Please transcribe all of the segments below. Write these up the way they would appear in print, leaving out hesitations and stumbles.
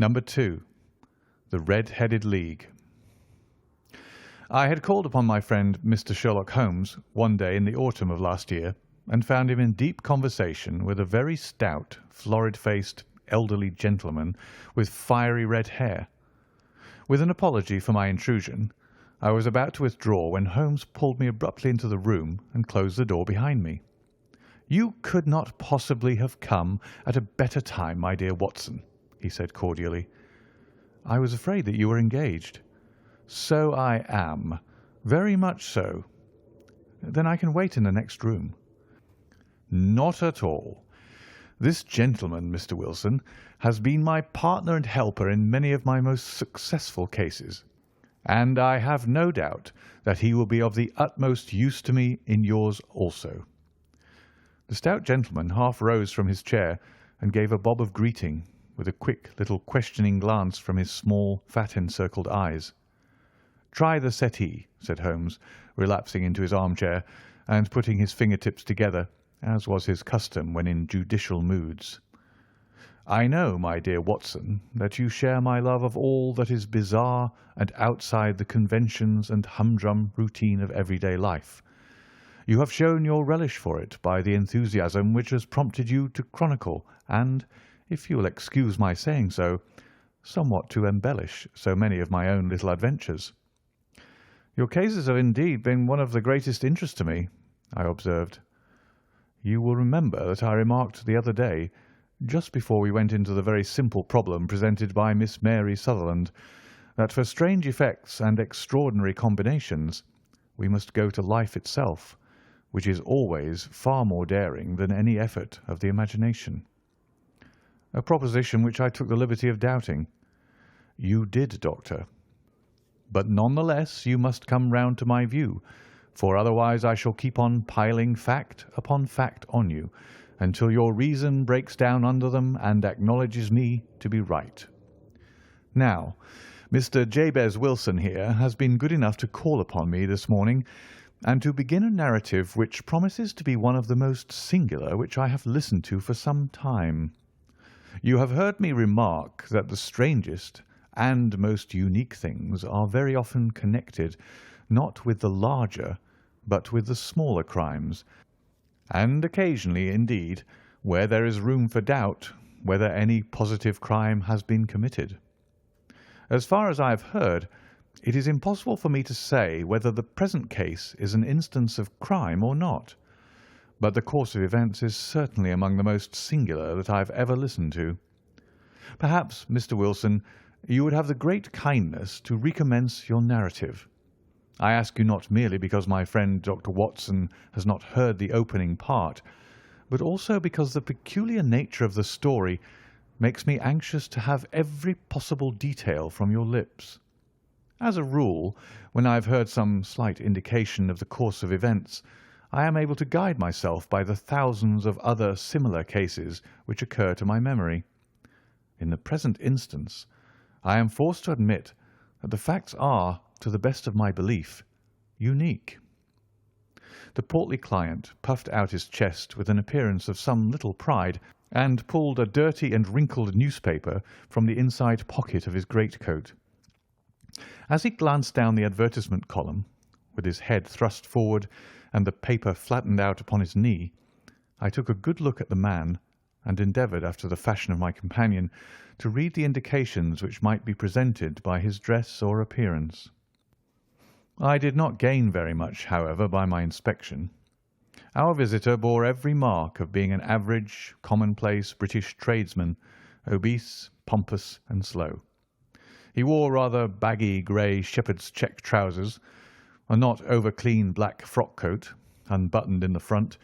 Number 2. The Red-Headed League. I had called upon my friend Mr. Sherlock Holmes one day in the autumn of last year, and found him in deep conversation with a very stout, florid-faced, elderly gentleman with fiery red hair. With an apology for my intrusion, I was about to withdraw when Holmes pulled me abruptly into the room and closed the door behind me. "You could not possibly have come at a better time, my dear Watson," he said cordially. "I was afraid that you were engaged." "So I am. Very much so." "Then I can wait in the next room." "Not at all. This gentleman, Mr. Wilson, has been my partner and helper in many of my most successful cases, and I have no doubt that he will be of the utmost use to me in yours also." The stout gentleman half rose from his chair and gave a bob of greeting, with a quick little questioning glance from his small, fat-encircled eyes. "Try the settee," said Holmes, relapsing into his armchair and putting his fingertips together, as was his custom when in judicial moods. "I know, my dear Watson, that you share my love of all that is bizarre and outside the conventions and humdrum routine of everyday life. You have shown your relish for it by the enthusiasm which has prompted you to chronicle and, if you will excuse my saying so, somewhat to embellish so many of my own little adventures." "Your cases have indeed been one of the greatest interest to me," I observed. "You will remember that I remarked the other day, just before we went into the very simple problem presented by Miss Mary Sutherland, that for strange effects and extraordinary combinations we must go to life itself, which is always far more daring than any effort of the imagination." "A proposition which I took the liberty of doubting." "You did, Doctor. But none the less you must come round to my view, for otherwise I shall keep on piling fact upon fact on you, until your reason breaks down under them and acknowledges me to be right. Now, Mr. Jabez Wilson here has been good enough to call upon me this morning, and to begin a narrative which promises to be one of the most singular which I have listened to for some time. You have heard me remark that the strangest and most unique things are very often connected, not with the larger, but with the smaller crimes, and occasionally, indeed, where there is room for doubt whether any positive crime has been committed. As far as I have heard, it is impossible for me to say whether the present case is an instance of crime or not, but the course of events is certainly among the most singular that I have ever listened to. Perhaps, Mr. Wilson, you would have the great kindness to recommence your narrative. I ask you not merely because my friend Dr. Watson has not heard the opening part, but also because the peculiar nature of the story makes me anxious to have every possible detail from your lips. As a rule, when I have heard some slight indication of the course of events, I am able to guide myself by the thousands of other similar cases which occur to my memory. In the present instance, I am forced to admit that the facts are, to the best of my belief, unique." The portly client puffed out his chest with an appearance of some little pride, and pulled a dirty and wrinkled newspaper from the inside pocket of his greatcoat. As he glanced down the advertisement column, with his head thrust forward and the paper flattened out upon his knee, I took a good look at the man, and endeavoured, after the fashion of my companion, to read the indications which might be presented by his dress or appearance. I did not gain very much, however, by my inspection. Our visitor bore every mark of being an average, commonplace British tradesman, obese, pompous, and slow. He wore rather baggy grey shepherd's check trousers, a not over-clean black frock-coat, unbuttoned in the front,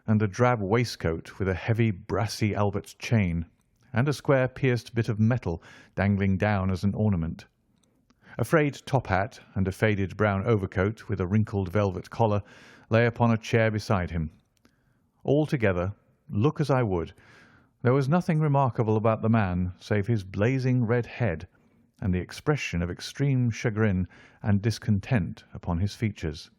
and a drab waistcoat with a heavy brassy Albert chain, and a square pierced bit of metal dangling down as an ornament. A frayed top hat and a faded brown overcoat with a wrinkled velvet collar lay upon a chair beside him. Altogether, look as I would, there was nothing remarkable about the man save his blazing red head and the expression of extreme chagrin and discontent upon his features.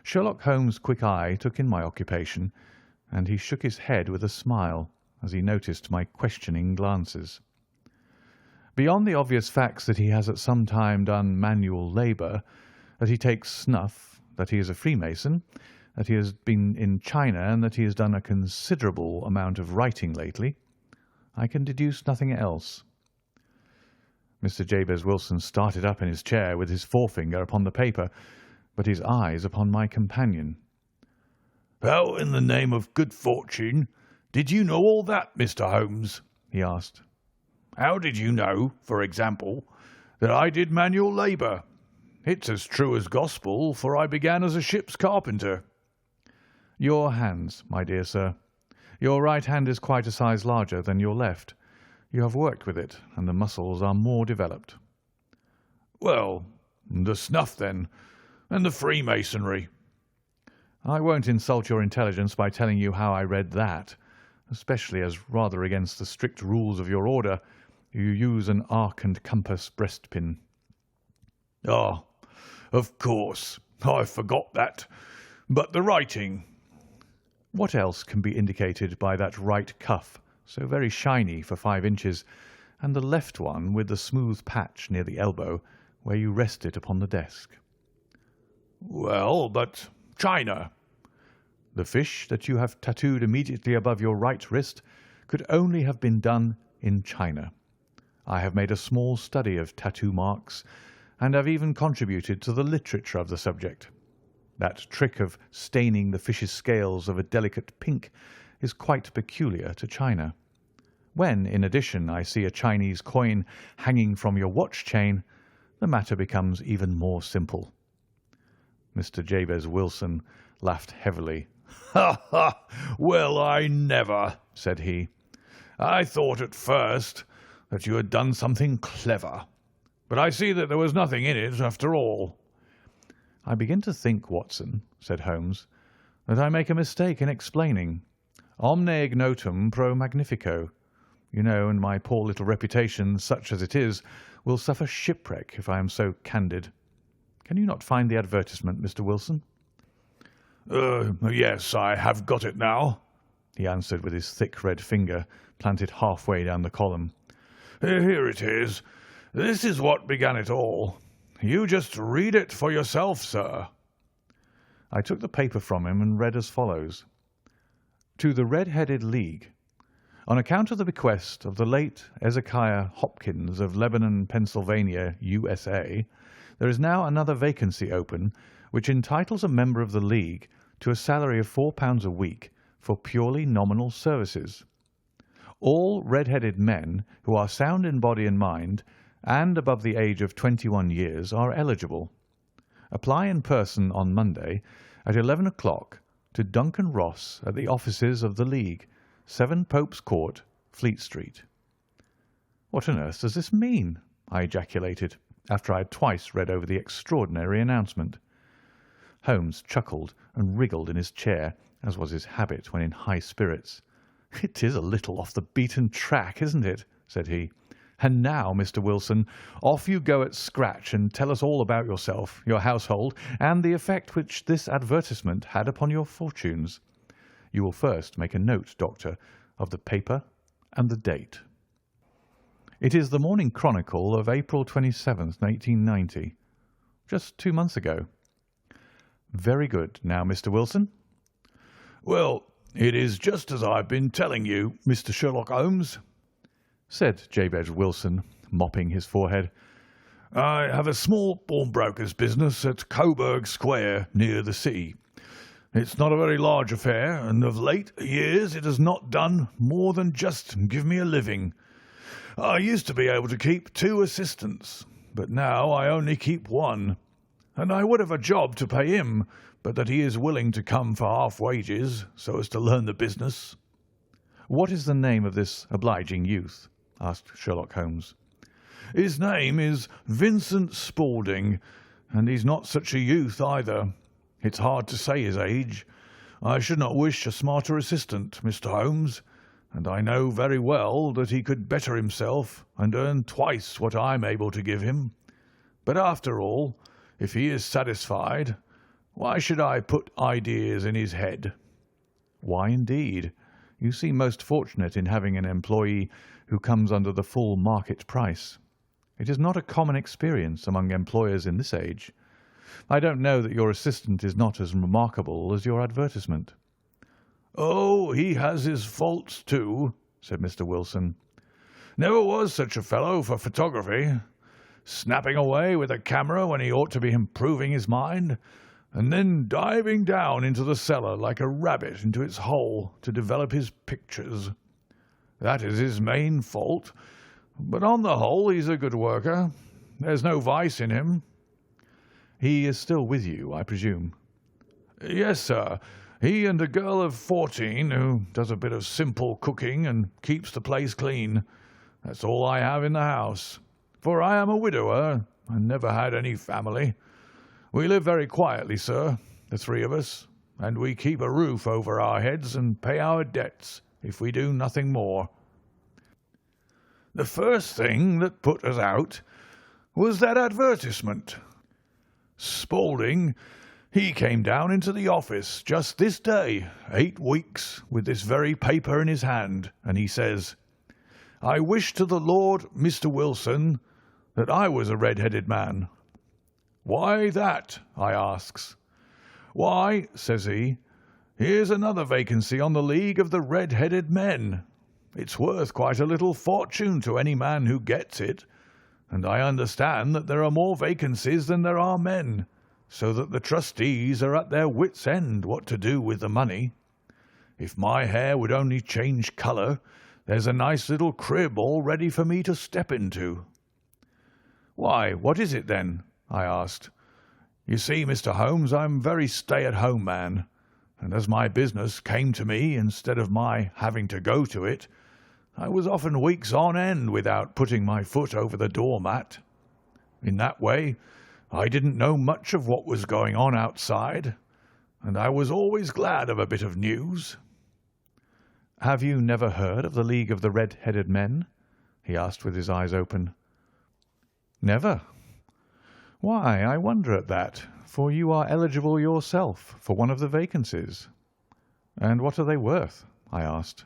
Sherlock Holmes' quick eye took in my occupation, and he shook his head with a smile as he noticed my questioning glances. Beyond the obvious facts that he has at some time done manual labour, that he takes snuff, that he is a Freemason, that he has been in China, and that he has done a considerable amount of writing lately, I can deduce nothing else." Mr. Jabez Wilson started up in his chair with his forefinger upon the paper, but his eyes upon my companion. "How in the name of good fortune did you know all that, Mr. Holmes?" he asked. "How did you know, for example, that I did manual labour? It's as true as gospel, for I began as a ship's carpenter." "Your hands, my dear sir. Your right hand is quite a size larger than your left. You have worked with it, and the muscles are more developed." "Well, the snuff, then, and the Freemasonry." "I won't insult your intelligence by telling you how I read that, especially as, rather against the strict rules of your order, you use an arc and compass breastpin." "Ah, of course. I forgot that. But the writing?" "What else can be indicated by that right cuff, so very shiny for 5 inches, and the left one with the smooth patch near the elbow, where you rest it upon the desk?" "Well, but China?" "The fish that you have tattooed immediately above your right wrist could only have been done in China. I have made a small study of tattoo marks, and have even contributed to the literature of the subject. That trick of staining the fish's scales of a delicate pink is quite peculiar to China. When, in addition, I see a Chinese coin hanging from your watch chain, the matter becomes even more simple." Mr. Jabez Wilson laughed heavily. "Ha, ha! Well, I never!" said he. "I thought at first that you had done something clever, but I see that there was nothing in it after all." "I begin to think, Watson," said Holmes, "that I make a mistake in explaining. Omne ignotum pro magnifico. You know, and my poor little reputation, such as it is, will suffer shipwreck if I am so candid. Can you not find the advertisement, Mr. Wilson?" Yes, I have got it now," he answered with his thick red finger planted halfway down the column. "Here it is. This is what began it all. You just read it for yourself, sir." I took the paper from him and read as follows: "To the Red-Headed League. On account of the bequest of the late Ezekiah Hopkins of Lebanon, Pennsylvania, USA, there is now another vacancy open which entitles a member of the League to a salary of £4 a week for purely nominal services. All red-headed men who are sound in body and mind and above the age of 21 years are eligible. Apply in person on Monday at 11 o'clock to Duncan Ross at the offices of the League, 7 Pope's Court, Fleet Street." "What on earth does this mean?" I ejaculated, after I had twice read over the extraordinary announcement. Holmes chuckled and wriggled in his chair, as was his habit when in high spirits. "It is a little off the beaten track, isn't it?" said he. "And now, Mr. Wilson, off you go at scratch and tell us all about yourself, your household, and the effect which this advertisement had upon your fortunes. You will first make a note, Doctor, of the paper and the date." "It is the Morning Chronicle of April 27th, 1890. Just 2 months ago." "Very good. Now, Mr. Wilson?" "Well, it is just as I've been telling you, Mr. Sherlock Holmes," said Jabez Wilson, mopping his forehead. "I have a small pawnbroker's business at Coburg Square, near the sea. It's not a very large affair, and of late years it has not done more than just give me a living. I used to be able to keep 2 assistants, but now I only keep 1, and I would have a job to pay him, but that he is willing to come for half wages so as to learn the business." "What is the name of this obliging youth?" asked Sherlock Holmes. "His name is Vincent Spaulding, and he's not such a youth either. It's hard to say his age. I should not wish a smarter assistant, Mr. Holmes, and I know very well that he could better himself and earn twice what I'm able to give him. But after all, if he is satisfied, why should I put ideas in his head?" "Why, indeed? You seem most fortunate in having an employee who comes under the full market price. It is not a common experience among employers in this age. I don't know that your assistant is not as remarkable as your advertisement." "Oh, he has his faults too," said Mr. Wilson. "Never was such a fellow for photography. Snapping away with a camera when he ought to be improving his mind, and then diving down into the cellar like a rabbit into its hole to develop his pictures. That is his main fault, but on the whole he's a good worker. There's no vice in him." "He is still with you, I presume?" "Yes, sir. He and a girl of 14 who does a bit of simple cooking and keeps the place clean. That's all I have in the house, for I am a widower and never had any family. We live very quietly, sir, the three of us, and we keep a roof over our heads and pay our debts if we do nothing more. The first thing that put us out was that advertisement. Spaulding, he came down into the office just this day, 8 weeks, with this very paper in his hand, and he says, 'I wish to the Lord, Mr. Wilson, that I was a red-headed man.' 'Why that?' I asks. 'Why,' says he, 'here's another vacancy on the League of the Red-Headed Men. It's worth quite a little fortune to any man who gets it, and I understand that there are more vacancies than there are men, so that the trustees are at their wits' end what to do with the money. If my hair would only change colour, there's a nice little crib all ready for me to step into.' 'Why, what is it then?' I asked. 'You see, Mr. Holmes, I'm a very stay-at-home man, and as my business came to me instead of my having to go to it, I was often weeks on end without putting my foot over the doormat. In that way, I didn't know much of what was going on outside, and I was always glad of a bit of news.' "Have you never heard of the League of the Red-Headed Men?" he asked with his eyes open. "Never? Why, I wonder at that, for you are eligible yourself for one of the vacancies." "And what are they worth?" I asked.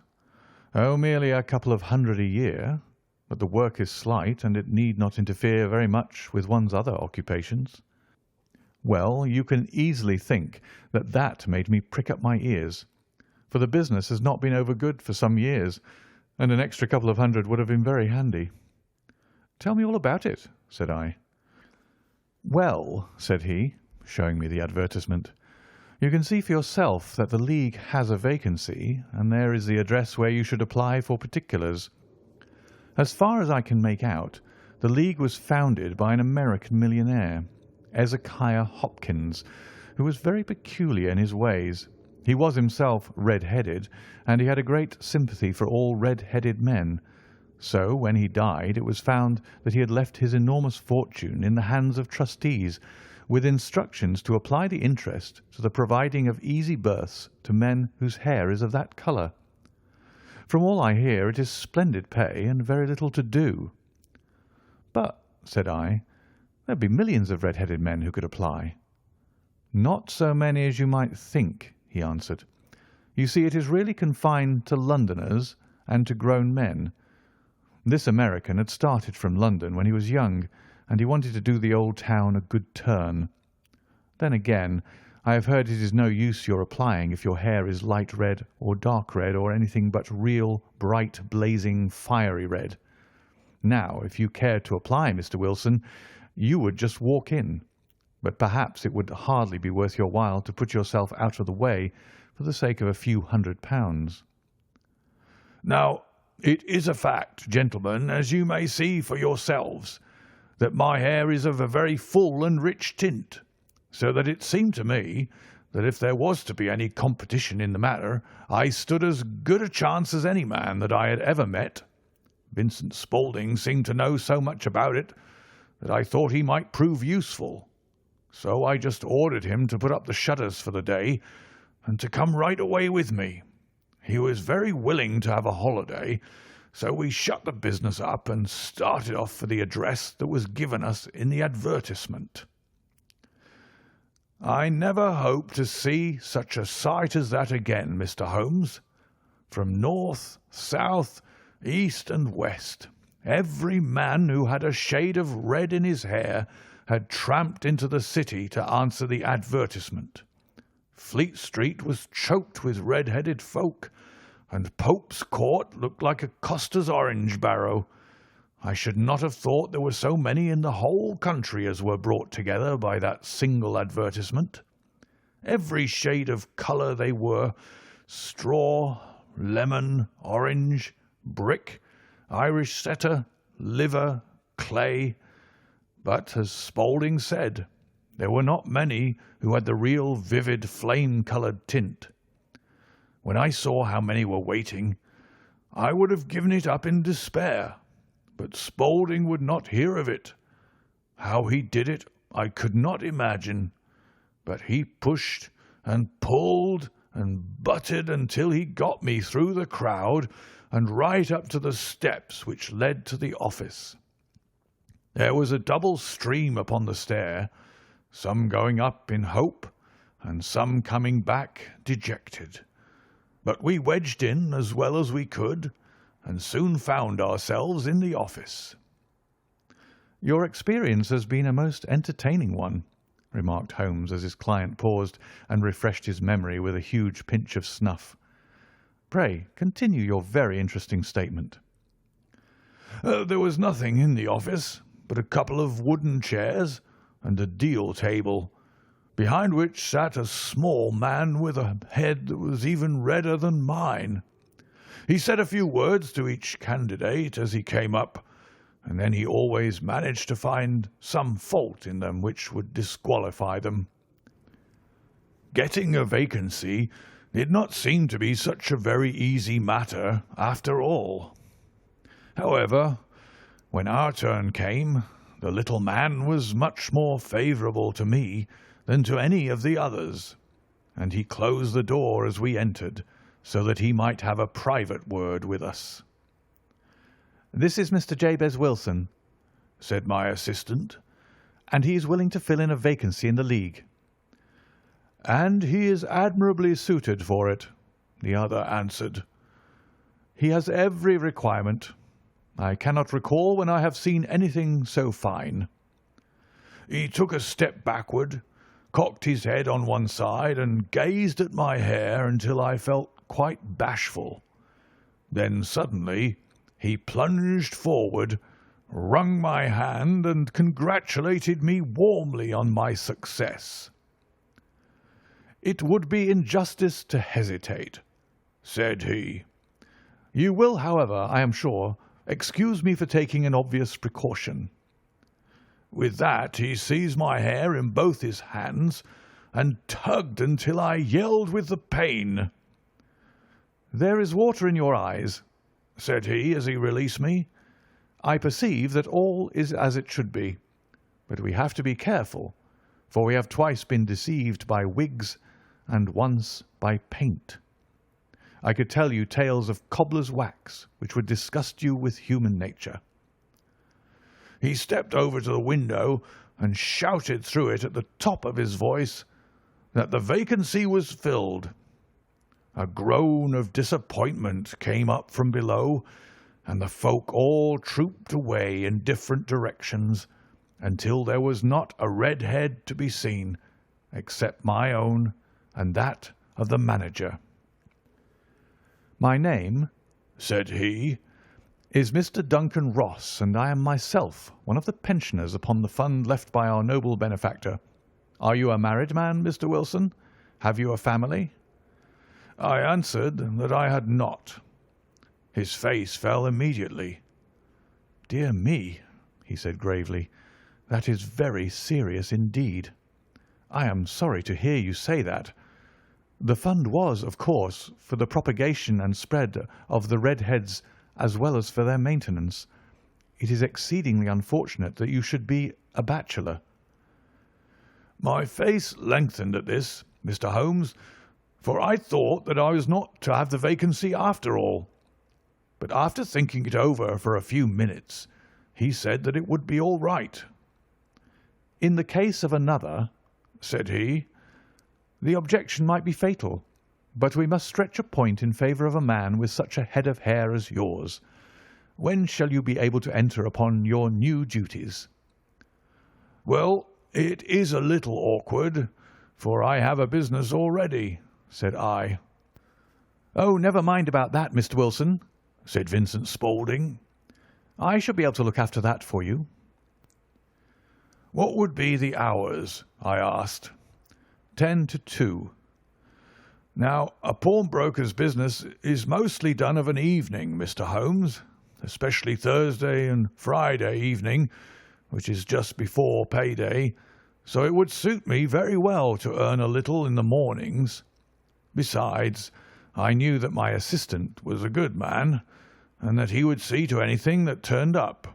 "Oh, merely a couple of hundred a year, but the work is slight, and it need not interfere very much with one's other occupations." Well, you can easily think that that made me prick up my ears, for the business has not been over good for some years, and an extra couple of hundred would have been very handy. "Tell me all about it," said I. "Well," said he, showing me the advertisement, "you can see for yourself that the League has a vacancy, and there is the address where you should apply for particulars. As far as I can make out, the League was founded by an American millionaire, Ezekiah Hopkins, who was very peculiar in his ways. He was himself red-headed, and he had a great sympathy for all red-headed men. So when he died, it was found that he had left his enormous fortune in the hands of trustees, with instructions to apply the interest to the providing of easy berths to men whose hair is of that colour. From all I hear, it is splendid pay and very little to do." "But," said I, "there'd be millions of red-headed men who could apply." "Not so many as you might think," he answered. "You see, it is really confined to Londoners and to grown men. This American had started from London when he was young, and he wanted to do the old town a good turn. Then again, I have heard it is no use your applying if your hair is light red or dark red or anything but real, bright, blazing, fiery red. Now, if you cared to apply, Mr. Wilson, you would just walk in, but perhaps it would hardly be worth your while to put yourself out of the way for the sake of a few £100. Now, it is a fact, gentlemen, as you may see for yourselves, that my hair is of a very full and rich tint, so that it seemed to me that if there was to be any competition in the matter, I stood as good a chance as any man that I had ever met. Vincent Spaulding seemed to know so much about it that I thought he might prove useful. So I just ordered him to put up the shutters for the day and to come right away with me. He was very willing to have a holiday, so we shut the business up and started off for the address that was given us in the advertisement. I never hope to see such a sight as that again, Mr. Holmes. From north, south, east, and west, Every man who had a shade of red in his hair had tramped into the city to answer the advertisement. Fleet Street was choked with red-headed folk, and Pope's Court looked like a coster's orange barrow. I should not have thought there were so many in the whole country as were brought together by that single advertisement. Every shade of colour they were: straw, lemon, orange, brick, Irish setter, liver, clay. But, as Spaulding said, there were not many who had the real vivid flame-coloured tint. When I saw how many were waiting, I would have given it up in despair, but Spaulding would not hear of it. How he did it I could not imagine, but he pushed and pulled and butted until he got me through the crowd and right up to the steps which led to the office. There was a double stream upon the stair, some going up in hope and some coming back dejected. But we wedged in as well as we could and soon found ourselves in the office. "Your experience has been a most entertaining one," remarked Holmes as his client paused and refreshed his memory with a huge pinch of snuff. "Pray continue your very interesting statement." There was nothing in the office but a couple of wooden chairs and a deal table, behind which sat a small man with a head that was even redder than mine. He said a few words to each candidate as he came up, and then he always managed to find some fault in them which would disqualify them. Getting a vacancy did not seem to be such a very easy matter after all. However, when our turn came, the little man was much more favourable to me than to any of the others, and he closed the door as we entered, so that he might have a private word with us. "This is Mr. Jabez Wilson," said my assistant. "and he is willing to fill in a vacancy in the League." "And he is admirably suited for it," the other answered. "He has every requirement. I cannot recall when I have seen anything so fine." He took a step backward, cocked his head on one side, and gazed at my hair until I felt quite bashful. Then suddenly he plunged forward, wrung my hand, and congratulated me warmly on my success. "It would be injustice to hesitate," said he. "You will, however, I am sure, excuse me for taking an obvious precaution." With that he seized my hair in both his hands and tugged until I yelled with the pain. "There is water in your eyes," said he as he released me. "I perceive that all is as it should be, but we have to be careful, for we have twice been deceived by wigs and once by paint. I could tell you tales of cobbler's wax which would disgust you with human nature." He stepped over to the window and shouted through it at the top of his voice that the vacancy was filled. A groan of disappointment came up from below, and the folk all trooped away in different directions until there was not a red head to be seen, except my own and that of the manager. "My name," said he, "is Mr. Duncan Ross, and I am myself one of the pensioners upon the fund left by our noble benefactor. Are you a married man, Mr. Wilson? Have you a family?" I answered that I had not. His face fell immediately. "Dear me," he said gravely, "that is very serious indeed. I am sorry to hear you say that. The fund was, of course, for the propagation and spread of the red heads as well as for their maintenance. It is exceedingly unfortunate that you should be a bachelor." My face lengthened at this, Mr. Holmes, for I thought that I was not to have the vacancy after all. But after thinking it over for a few minutes, he said that it would be all right. "In the case of another," said he, "the objection might be fatal, but we must stretch a point in favour of a man with such a head of hair as yours. When shall you be able to enter upon your new duties?" "Well, it is a little awkward, for I have a business already," said I. "Oh, never mind about that, Mr. Wilson," said Vincent Spaulding. "I shall be able to look after that for you." "What would be the hours?" I asked. 10 to 2. "Now, a pawnbroker's business is mostly done of an evening, Mr. Holmes, especially Thursday and Friday evening, which is just before payday, so it would suit me very well to earn a little in the mornings. Besides, I knew that my assistant was a good man, and that he would see to anything that turned up."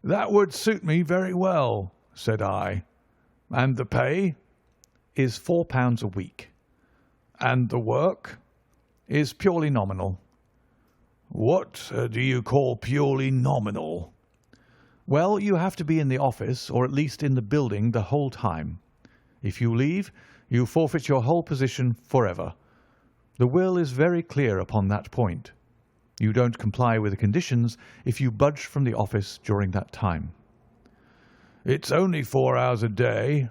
"That would suit me very well," said I. "And the pay?" "Is £4 a week." "And the work?" "Is purely nominal." "What do you call purely nominal?" "Well, you have to be in the office, or at least in the building, the whole time. If you leave, you forfeit your whole position forever. The will is very clear upon that point. You don't comply with the conditions if you budge from the office during that time." "It's only 4 hours a day,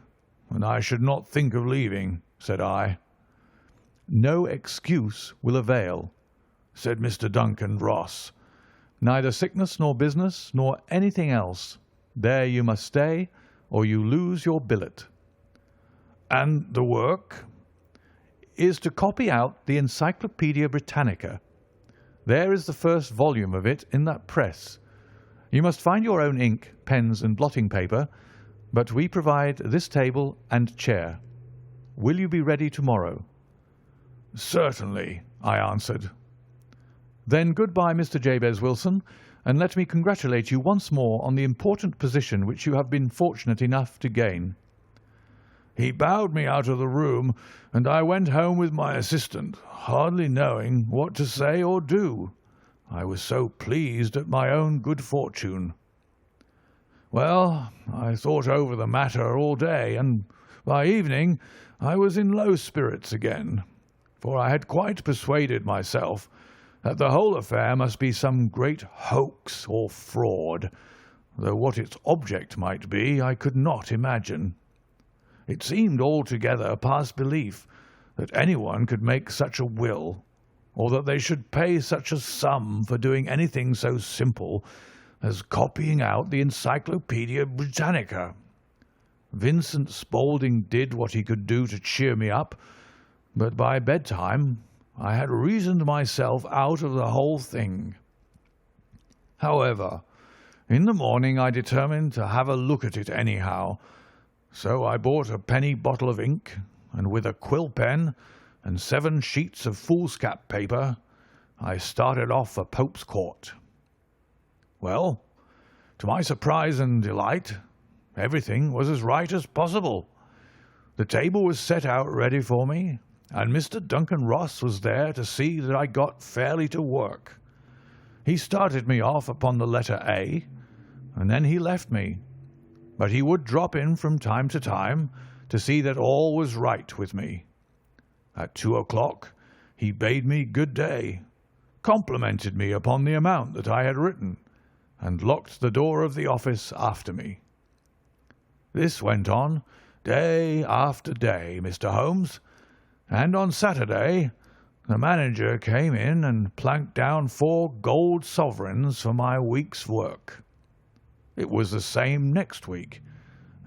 and I should not think of leaving," said I. "No excuse will avail," said Mr. Duncan Ross. "Neither sickness nor business nor anything else. There you must stay, or you lose your billet." "And the work?" "Is to copy out the Encyclopaedia Britannica. There is the first volume of it in that press. You must find your own ink, pens, and blotting paper, but we provide this table and chair. Will you be ready tomorrow?" "Certainly," I answered. "Then good-bye, Mr. Jabez Wilson, and let me congratulate you once more on the important position which you have been fortunate enough to gain." He bowed me out of the room, and I went home with my assistant, hardly knowing what to say or do. I was so pleased at my own good fortune. Well, I thought over the matter all day, and by evening I was in low spirits again, for I had quite persuaded myself that the whole affair must be some great hoax or fraud, though what its object might be I could not imagine. It seemed altogether past belief that anyone could make such a will, or that they should pay such a sum for doing anything so simple as copying out the Encyclopaedia Britannica. Vincent Spaulding did what he could do to cheer me up, but by bedtime I had reasoned myself out of the whole thing. However, in the morning I determined to have a look at it anyhow, so I bought a penny bottle of ink, and with a quill pen and 7 sheets of foolscap paper, I started off for Pope's Court. Well, to my surprise and delight, everything was as right as possible. The table was set out ready for me, and Mr. Duncan Ross was there to see that I got fairly to work. He started me off upon the letter A, and then he left me, but he would drop in from time to time to see that all was right with me. At 2 o'clock he bade me good day, complimented me upon the amount that I had written, and locked the door of the office after me. This went on day after day, Mr. Holmes, and on Saturday the manager came in and planked down 4 gold sovereigns for my week's work. It was the same next week,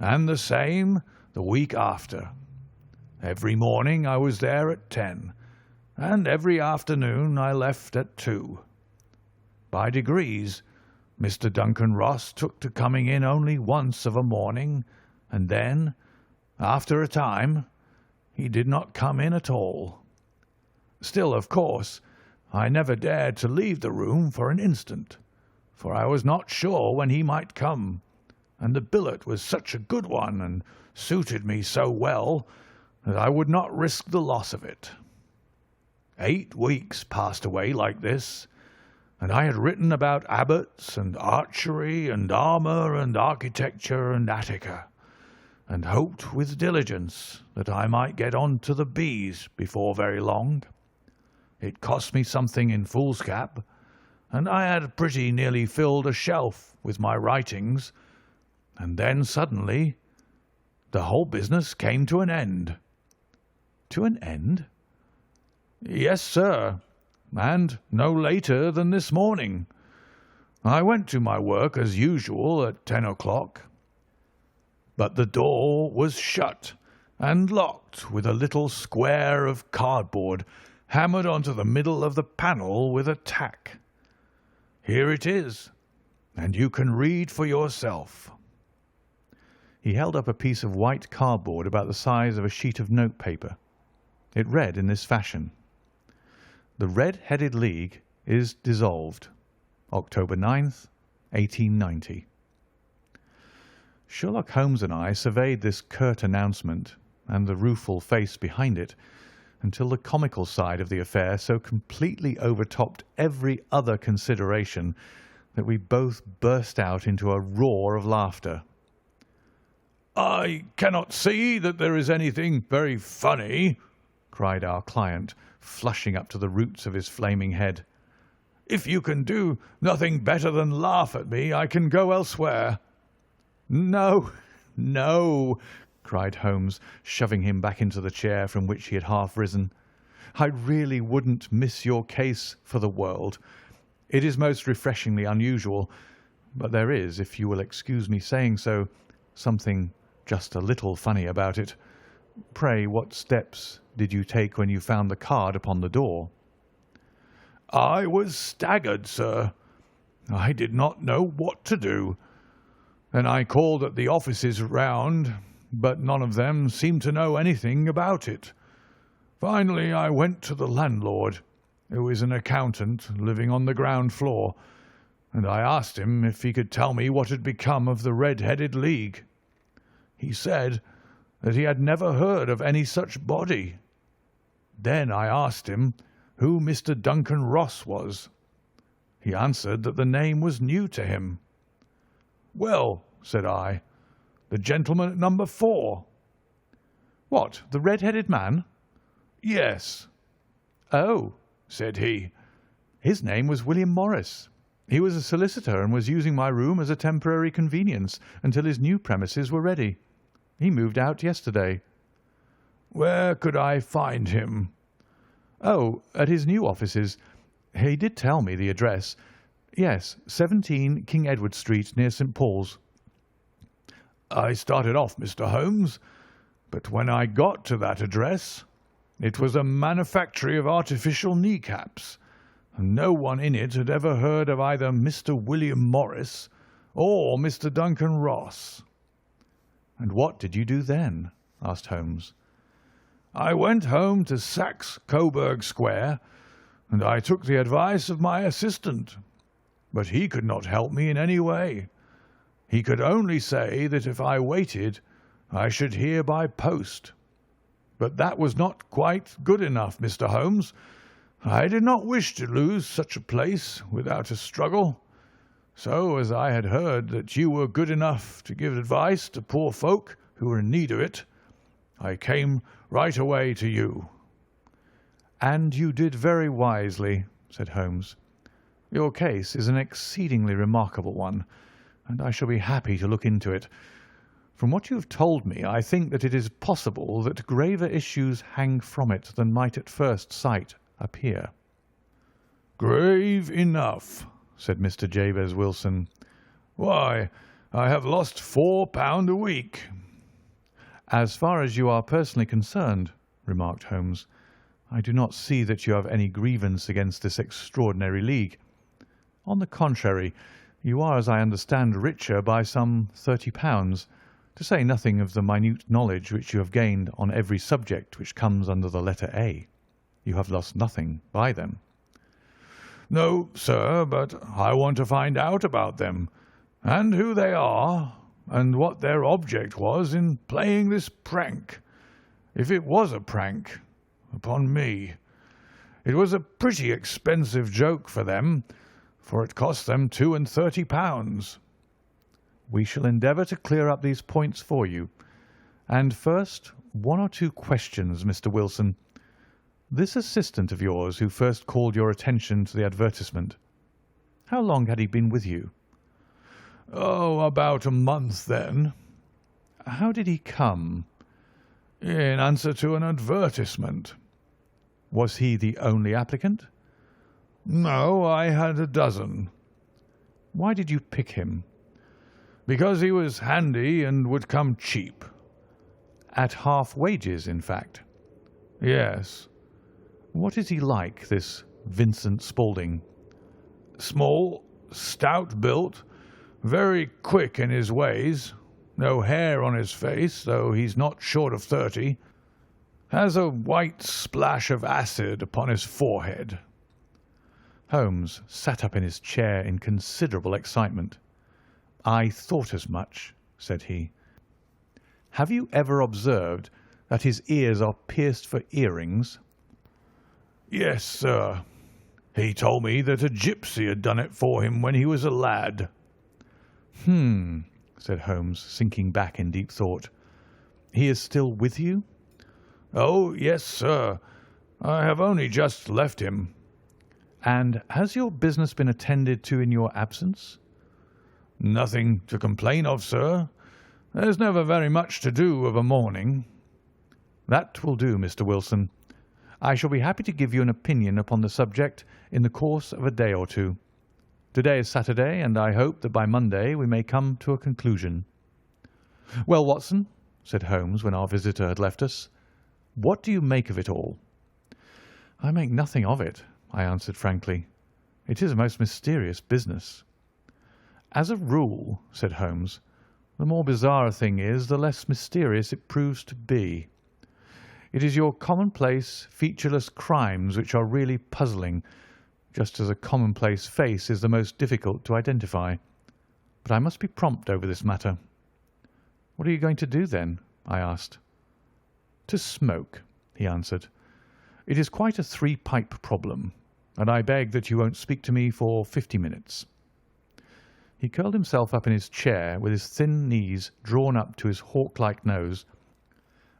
and the same the week after. Every morning I was there at 10, and every afternoon I left at 2. By degrees, Mr. Duncan Ross took to coming in only once of a morning, and then, after a time, he did not come in at all. Still, of course, I never dared to leave the room for an instant, for I was not sure when he might come, and the billet was such a good one and suited me so well that I would not risk the loss of it. 8 weeks passed away like this, and I had written about abbots and archery and armour and architecture and Attica, and hoped with diligence that I might get on to the B's before very long. It cost me something in foolscap, and I had pretty nearly filled a shelf with my writings, and then suddenly the whole business came to an end." "To an end?" "Yes, sir, and no later than this morning. I went to my work as usual at 10 o'clock, but the door was shut and locked with a little square of cardboard hammered onto the middle of the panel with a tack. Here it is, and you can read for yourself." He held up a piece of white cardboard about the size of a sheet of notepaper. It read in this fashion: "The Red-Headed League is dissolved. October 9th, 1890. Sherlock Holmes and I surveyed this curt announcement and the rueful face behind it until the comical side of the affair so completely overtopped every other consideration that we both burst out into a roar of laughter. "I cannot see that there is anything very funny," cried our client, flushing up to the roots of his flaming head. "If you can do nothing better than laugh at me, I can go elsewhere." "No, no," cried Holmes, shoving him back into the chair from which he had half risen. "I really wouldn't miss your case for the world. It is most refreshingly unusual, but there is, if you will excuse me saying so, something just a little funny about it. Pray, what steps did you take when you found the card upon the door?" "I was staggered, sir. I did not know what to do. Then I called at the offices round, but none of them seemed to know anything about it. Finally, I went to the landlord, who is an accountant living on the ground floor, and I asked him if he could tell me what had become of the Red-Headed League. He said that he had never heard of any such body. Then I asked him who Mr. Duncan Ross was. He answered that the name was new to him. 'Well,' said I, 'the gentleman at number 4. "What, the red-headed man?" "Yes." "Oh," said he. "His name was William Morris. He was a solicitor and was using my room as a temporary convenience until his new premises were ready. He moved out yesterday." "Where could I find him?" "Oh, at his new offices. He did tell me the address. Yes, 17 King Edward Street, near St. Paul's." "I started off, Mr. Holmes, but when I got to that address, it was a manufactory of artificial kneecaps, and no one in it had ever heard of either Mr. William Morris or Mr. Duncan Ross." "And what did you do then?" asked Holmes. "I went home to Saxe Coburg Square, and I took the advice of my assistant, but he could not help me in any way. He could only say that if I waited, I should hear by post. But that was not quite good enough, Mr. Holmes. I did not wish to lose such a place without a struggle. So, as I had heard that you were good enough to give advice to poor folk who were in need of it, I came right away to you." "And you did very wisely," said Holmes. "Your case is an exceedingly remarkable one, and I shall be happy to look into it. From what you have told me, I think that it is possible that graver issues hang from it than might at first sight appear." "Grave enough," said Mr. Jabez Wilson. "Why, I have lost £4 a week." "As far as you are personally concerned," remarked Holmes, "I do not see that you have any grievance against this extraordinary league. On the contrary, you are, as I understand, richer by some £30, to say nothing of the minute knowledge which you have gained on every subject which comes under the letter A. You have lost nothing by them." "No, sir, but I want to find out about them, and who they are, and what their object was in playing this prank, if it was a prank, upon me. It was a pretty expensive joke for them, for it cost them £32. "We shall endeavour to clear up these points for you. And first, 1 or 2 questions, Mr. Wilson. This assistant of yours who first called your attention to the advertisement, How long had he been with you?" "Oh, about a month then." "How did he come?" "In answer to an advertisement." "Was he the only applicant?" "No, I had a dozen." "Why did you pick him?" "Because he was handy and would come cheap." "At half wages, in fact?" "Yes." "What is he like, this Vincent Spaulding?" "Small, stout built, very quick in his ways, no hair on his face, though he's not short of 30. Has a white splash of acid upon his forehead." Holmes sat up in his chair in considerable excitement. "I thought as much," said he. "Have you ever observed that his ears are pierced for earrings?" "Yes, sir. He told me that a gypsy had done it for him when he was a lad." Said Holmes, sinking back in deep thought. "He is still with you?" "Oh, yes, sir. I have only just left him." "And has your business been attended to in your absence?" "Nothing to complain of, sir. There's never very much to do of a morning." "That will do, Mr. Wilson. I shall be happy to give you an opinion upon the subject in the course of a day or two. To-day is Saturday, and I hope that by Monday we may come to a conclusion." "Well, Watson," said Holmes when our visitor had left us, "what do you make of it all?" "I make nothing of it," I answered frankly. "It is a most mysterious business." "As a rule," said Holmes, "the more bizarre a thing is, the less mysterious it proves to be. It is your commonplace, featureless crimes which are really puzzling, just as a commonplace face is the most difficult to identify. But I must be prompt over this matter." "What are you going to do, then?" I asked. "To smoke," he answered. "It is quite a three-pipe problem, and I beg that you won't speak to me for 50 minutes." He curled himself up in his chair with his thin knees drawn up to his hawk-like nose,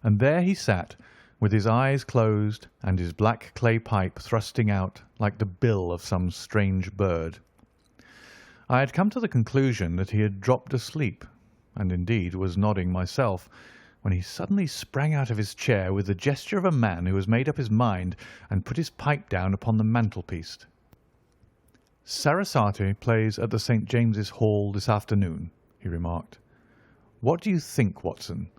and there he sat with his eyes closed and his black clay pipe thrusting out like the bill of some strange bird. I had come to the conclusion that he had dropped asleep, and indeed was nodding myself, when he suddenly sprang out of his chair with the gesture of a man who has made up his mind and put his pipe down upon the mantelpiece. "Sarasate plays at the St. James's Hall this afternoon," he remarked. "What do you think, Watson?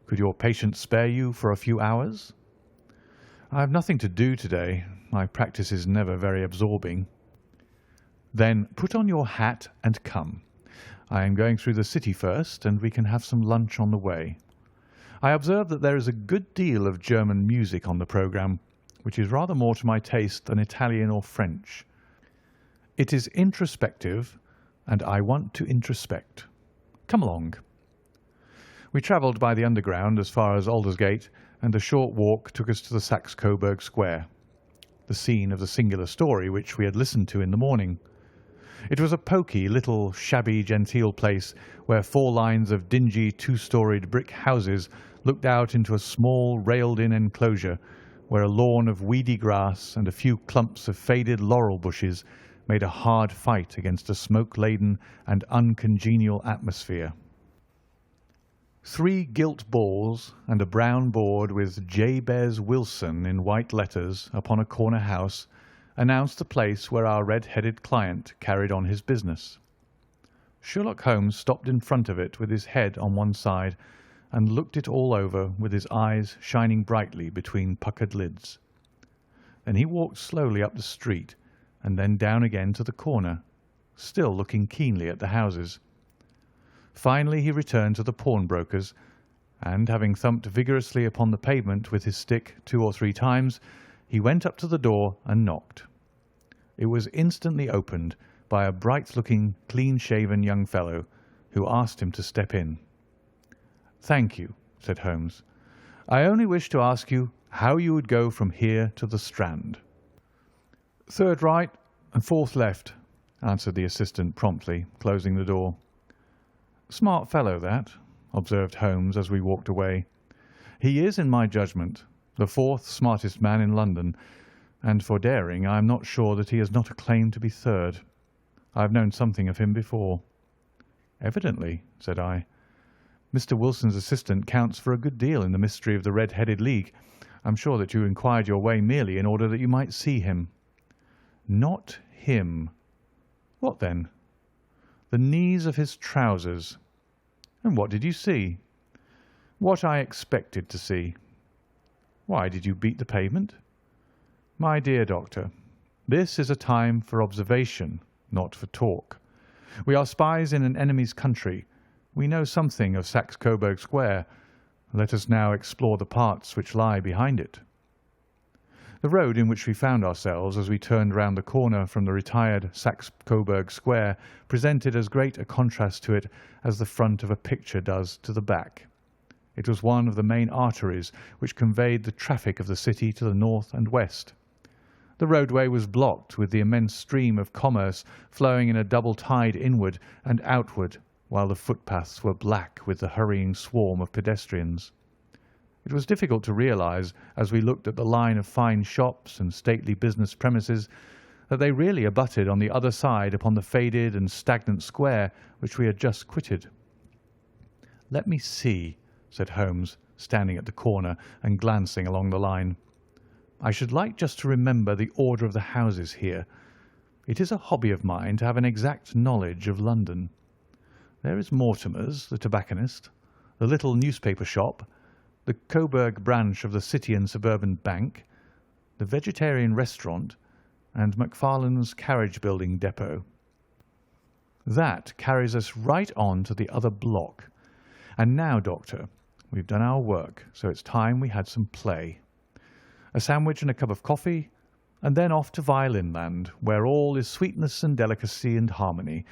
Could your patient spare you for a few hours?" "I have nothing to do to-day. My practice is never very absorbing." "Then put on your hat and come. I am going through the city first, and we can have some lunch on the way. I observe that there is a good deal of German music on the programme, which is rather more to my taste than Italian or French. It is introspective, and I want to introspect. Come along." We travelled by the Underground as far as Aldersgate, and a short walk took us to the Saxe Coburg Square, the scene of the singular story which we had listened to in the morning. It was a poky, little, shabby, genteel place where 4 lines of dingy, 2-storied brick houses looked out into a small, railed-in enclosure where a lawn of weedy grass and a few clumps of faded laurel bushes made a hard fight against a smoke-laden and uncongenial atmosphere. 3 gilt balls and a brown board with Jabez Wilson in white letters upon a corner house announced the place where our red-headed client carried on his business. Sherlock Holmes stopped in front of it with his head on one side and looked it all over with his eyes shining brightly between puckered lids. Then he walked slowly up the street and then down again to the corner, still looking keenly at the houses. Finally he returned to the pawnbroker's, and having thumped vigorously upon the pavement with his stick 2 or 3 times, he went up to the door and knocked. It was instantly opened by a bright-looking, clean-shaven young fellow, who asked him to step in. "Thank you," said Holmes. "I only wish to ask you how you would go from here to the Strand." "Third right and 4th left," answered the assistant promptly, closing the door. "Smart fellow, that," observed Holmes as we walked away. "He is, in my judgment, the 4th smartest man in London, and for daring I am not sure that he has not a claim to be 3rd. I have known something of him before." "Evidently," said I. "Mr. Wilson's assistant counts for a good deal in the mystery of the Red-Headed League. I'm sure that you inquired your way merely in order that you might see him." "Not him." "What then?" "The knees of his trousers." "And what did you see?" "What I expected to see." "Why did you beat the pavement?" "My dear doctor, this is a time for observation, not for talk. We are spies in an enemy's country. We know something of Saxe-Coburg Square. Let us now explore the parts which lie behind it." The road in which we found ourselves as we turned round the corner from the retired Saxe-Coburg Square presented as great a contrast to it as the front of a picture does to the back. It was one of the main arteries which conveyed the traffic of the city to the north and west. The roadway was blocked with the immense stream of commerce flowing in a double tide inward and outward, while the footpaths were black with the hurrying swarm of pedestrians. It was difficult to realize, as we looked at the line of fine shops and stately business premises, that they really abutted on the other side upon the faded and stagnant square which we had just quitted. "Let me see," said Holmes, standing at the corner and glancing along the line. "I should like just to remember the order of the houses here. It is a hobby of mine to have an exact knowledge of London. There is Mortimer's, the tobacconist, the little newspaper shop, the Coburg branch of the City and Suburban Bank, the Vegetarian Restaurant, and Macfarlane's carriage-building depot. That carries us right on to the other block. And now, Doctor, we've done our work, so it's time we had some play. A sandwich and a cup of coffee, and then off to Violin Land, where all is sweetness and delicacy and harmony,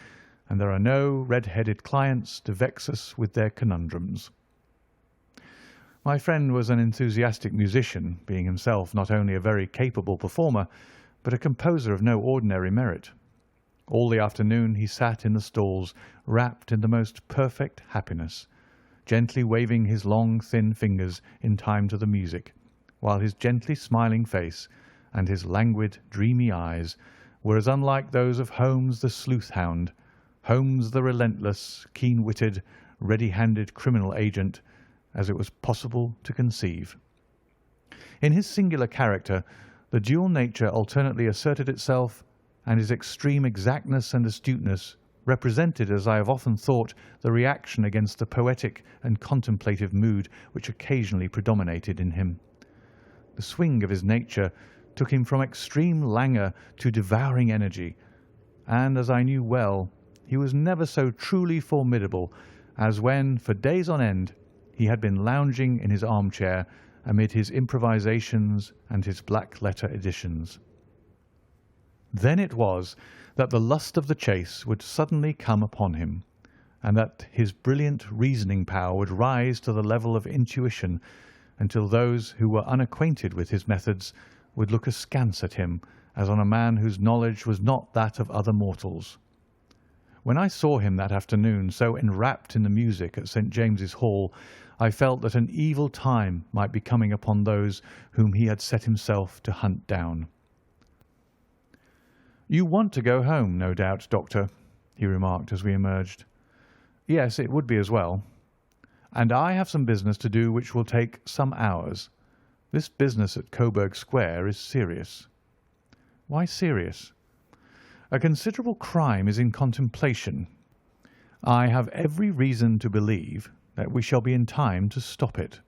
and there are no red-headed clients to vex us with their conundrums." My friend was an enthusiastic musician, being himself not only a very capable performer, but a composer of no ordinary merit. All the afternoon he sat in the stalls, wrapped in the most perfect happiness, gently waving his long, thin fingers in time to the music, while his gently smiling face and his languid, dreamy eyes were as unlike those of Holmes the sleuth-hound, Holmes the relentless, keen-witted, ready-handed criminal agent, as it was possible to conceive. In his singular character, the dual nature alternately asserted itself, and his extreme exactness and astuteness represented, as I have often thought, the reaction against the poetic and contemplative mood which occasionally predominated in him. The swing of his nature took him from extreme languor to devouring energy, and, as I knew well, he was never so truly formidable as when, for days on end, he had been lounging in his armchair amid his improvisations and his black-letter editions. Then it was that the lust of the chase would suddenly come upon him, and that his brilliant reasoning power would rise to the level of intuition, until those who were unacquainted with his methods would look askance at him as on a man whose knowledge was not that of other mortals. When I saw him that afternoon so enwrapped in the music at St. James's Hall, I felt that an evil time might be coming upon those whom he had set himself to hunt down. "You want to go home, no doubt, Doctor," he remarked as we emerged. "Yes, it would be as well. And I have some business to do which will take some hours. This business at Coburg Square is serious." "Why serious?" "A considerable crime is in contemplation. I have every reason to believe that we shall be in time to stop it.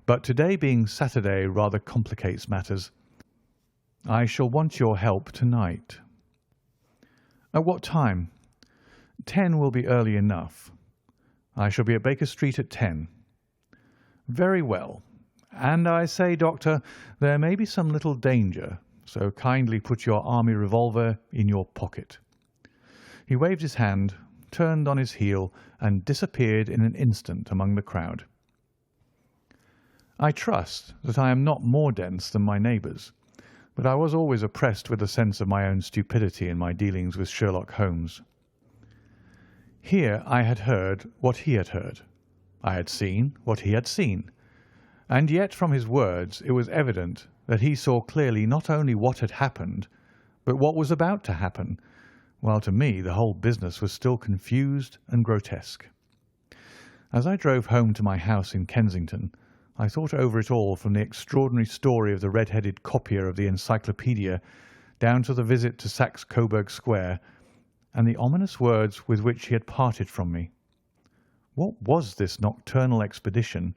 But today being Saturday rather complicates matters. I shall want your help tonight." "At what time?" 10 will be early enough. I shall be at Baker Street at 10. "Very well. And I say, Doctor, there may be some little danger, so kindly put your army revolver in your pocket." He waved his hand, turned on his heel, and disappeared in an instant among the crowd. I trust that I am not more dense than my neighbours, but I was always oppressed with a sense of my own stupidity in my dealings with Sherlock Holmes. Here I had heard what he had heard. I had seen what he had seen. And yet from his words it was evident that he saw clearly not only what had happened, but what was about to happen, while to me the whole business was still confused and grotesque. As I drove home to my house in Kensington, I thought over it all, from the extraordinary story of the red-headed copier of the encyclopaedia down to the visit to Saxe-Coburg Square, and the ominous words with which he had parted from me. What was this nocturnal expedition,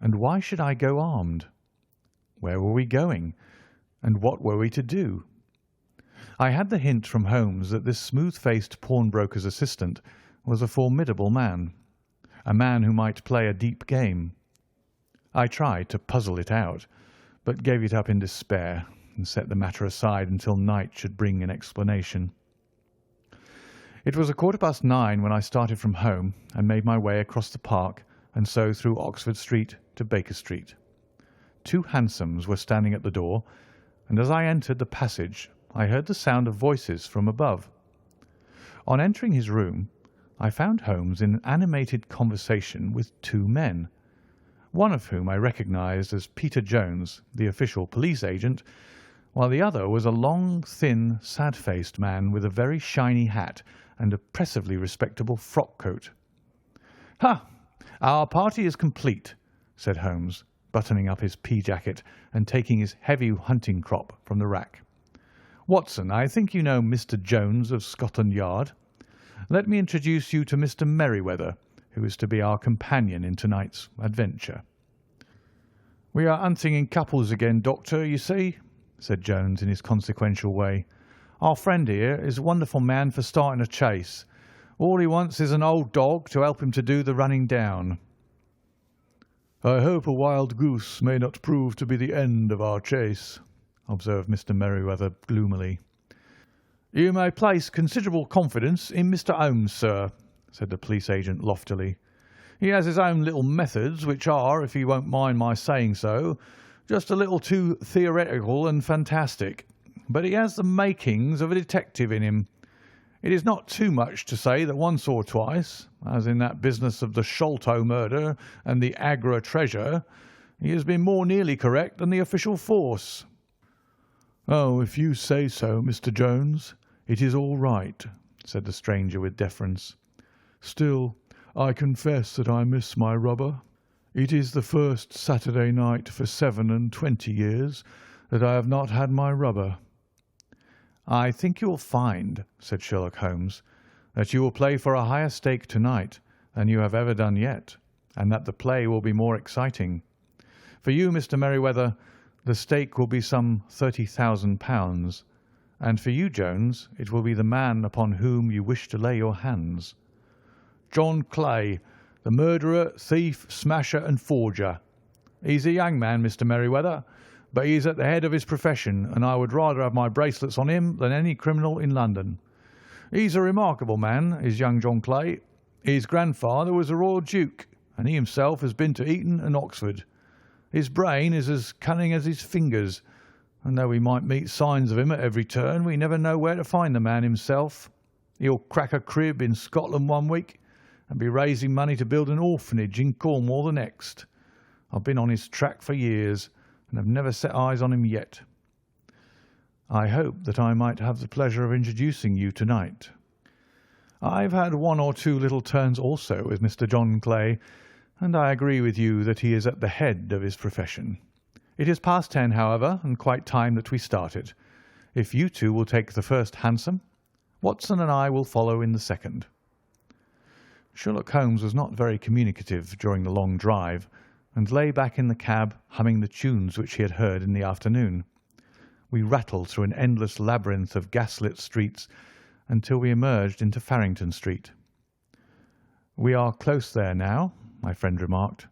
and why should I go armed? Where were we going, and what were we to do? I had the hint from Holmes that this smooth-faced pawnbroker's assistant was a formidable man, a man who might play a deep game. I tried to puzzle it out, but gave it up in despair and set the matter aside until night should bring an explanation. It was 9:15 when I started from home and made my way across the park and so through Oxford Street to Baker Street. 2 hansoms were standing at the door, and as I entered the passage I heard the sound of voices from above. On entering his room, I found Holmes in animated conversation with 2 men, one of whom I recognised as Peter Jones, the official police agent, while the other was a long, thin, sad-faced man with a very shiny hat and oppressively respectable frock-coat. "Ha! Our party is complete," said Holmes, buttoning up his pea-jacket and taking his heavy hunting crop from the rack. "Watson, I think you know Mr. Jones of Scotland Yard. Let me introduce you to Mr. Merryweather, who is to be our companion in tonight's adventure." "We are hunting in couples again, Doctor, you see," said Jones in his consequential way. "Our friend here is a wonderful man for starting a chase. All he wants is an old dog to help him to do the running down." "I hope a wild goose may not prove to be the end of our chase," observed Mr. Merryweather gloomily. "You may place considerable confidence in Mr. Holmes, sir," said the police agent loftily. "He has his own little methods, which are, if you won't mind my saying so, just a little too theoretical and fantastic, but he has the makings of a detective in him. It is not too much to say that once or twice, as in that business of the Sholto murder and the Agra treasure, he has been more nearly correct than the official force." "Oh, if you say so, Mr. Jones, it is all right," said the stranger with deference. "Still, I confess that I miss my rubber. It is the first Saturday night for 27 years that I have not had my rubber." "I think you will find," said Sherlock Holmes, "that you will play for a higher stake tonight than you have ever done yet, and that the play will be more exciting. For you, Mr. Merryweather, the stake will be some £30,000, and for you, Jones, it will be the man upon whom you wish to lay your hands." "John Clay, the murderer, thief, smasher, and forger. He's a young man, Mr. Merryweather, but he is at the head of his profession, and I would rather have my bracelets on him than any criminal in London. He's a remarkable man, is young John Clay. His grandfather was a royal duke, and he himself has been to Eton and Oxford. His brain is as cunning as his fingers, and though we might meet signs of him at every turn, we never know where to find the man himself. He'll crack a crib in Scotland one week and be raising money to build an orphanage in Cornwall the next. I've been on his track for years and have never set eyes on him yet." "I hope that I might have the pleasure of introducing you tonight." "I've had 1 or 2 little turns also with Mr. John Clay, and I agree with you that he is at the head of his profession. It is past 10, however, and quite time that we started. If you two will take the first hansom, Watson and I will follow in the second." Sherlock Holmes was not very communicative during the long drive, and lay back in the cab humming the tunes which he had heard in the afternoon. We rattled through an endless labyrinth of gaslit streets until we emerged into Farrington Street. "We are close there now," my friend remarked.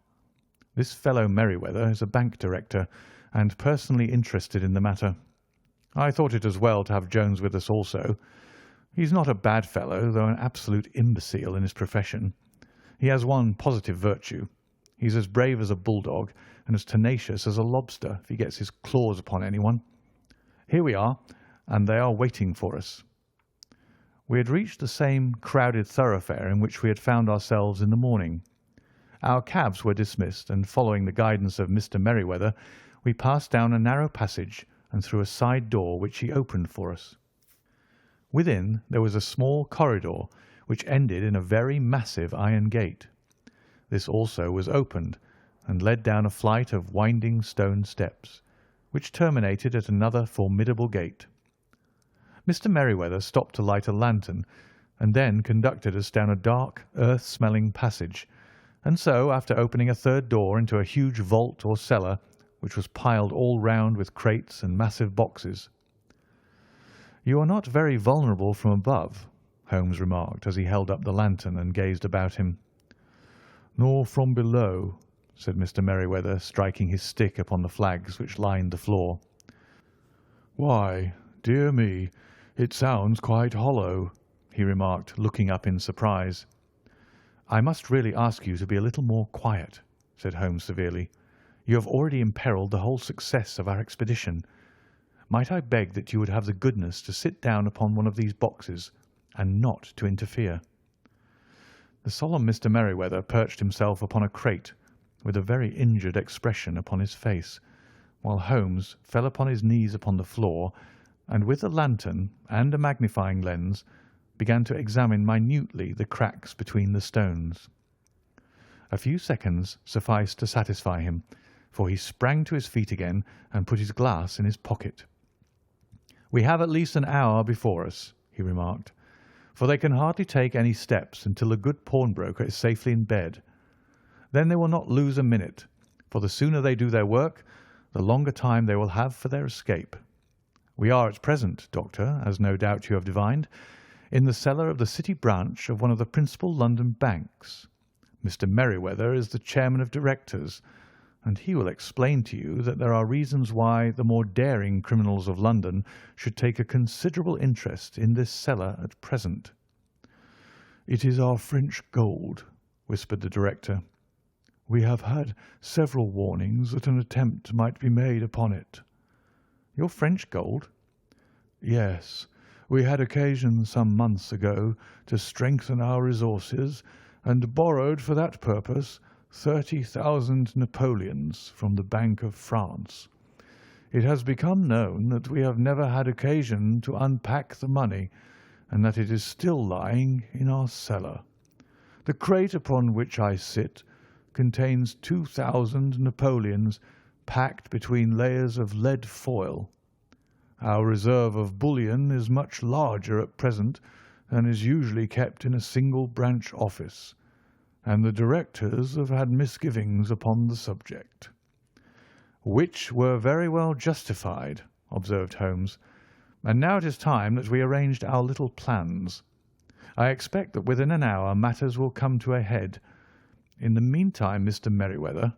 "This fellow Merryweather is a bank director, and personally interested in the matter. I thought it as well to have Jones with us also. He's not a bad fellow, though an absolute imbecile in his profession. He has one positive virtue. He's as brave as a bulldog and as tenacious as a lobster if he gets his claws upon anyone. Here we are, and they are waiting for us." We had reached the same crowded thoroughfare in which we had found ourselves in the morning. Our cabs were dismissed, and following the guidance of Mr. Merryweather, we passed down a narrow passage and through a side door which he opened for us. Within there was a small corridor which ended in a very massive iron gate. This also was opened and led down a flight of winding stone steps, which terminated at another formidable gate. Mr. Merryweather stopped to light a lantern, and then conducted us down a dark, earth-smelling passage, and so, after opening a third door into a huge vault or cellar, which was piled all round with crates and massive boxes. "You are not very vulnerable from above," Holmes remarked, as he held up the lantern and gazed about him. "Nor from below," said Mr. Merryweather, striking his stick upon the flags which lined the floor. "Why, dear me, it sounds quite hollow," he remarked, looking up in surprise. "I must really ask you to be a little more quiet," said Holmes severely. "You have already imperilled the whole success of our expedition. Might I beg that you would have the goodness to sit down upon one of these boxes, and not to interfere?" The solemn Mr. Merryweather perched himself upon a crate, with a very injured expression upon his face, while Holmes fell upon his knees upon the floor, and with a lantern and a magnifying lens began to examine minutely the cracks between the stones. A few seconds sufficed to satisfy him, for he sprang to his feet again and put his glass in his pocket. "We have at least an hour before us," he remarked, "for they can hardly take any steps until a good pawnbroker is safely in bed. Then they will not lose a minute, for the sooner they do their work, the longer time they will have for their escape. We are at present, Doctor, as no doubt you have divined, in the cellar of the City branch of one of the principal London banks. Mr. Merryweather is the chairman of directors, and he will explain to you that there are reasons why the more daring criminals of London should take a considerable interest in this cellar at present." "It is our French gold," whispered the director. "We have had several warnings that an attempt might be made upon it." "Your French gold?" "Yes. We had occasion some months ago to strengthen our resources, and borrowed for that purpose 30,000 napoleons from the Bank of France. It has become known that we have never had occasion to unpack the money, and that it is still lying in our cellar. The crate upon which I sit contains 2,000 napoleons packed between layers of lead foil. Our reserve of bullion is much larger at present than is usually kept in a single branch office, and the directors have had misgivings upon the subject." "Which were very well justified," observed Holmes. "And now it is time that we arranged our little plans. I expect that within an hour matters will come to a head. In the meantime, Mr. Merryweather,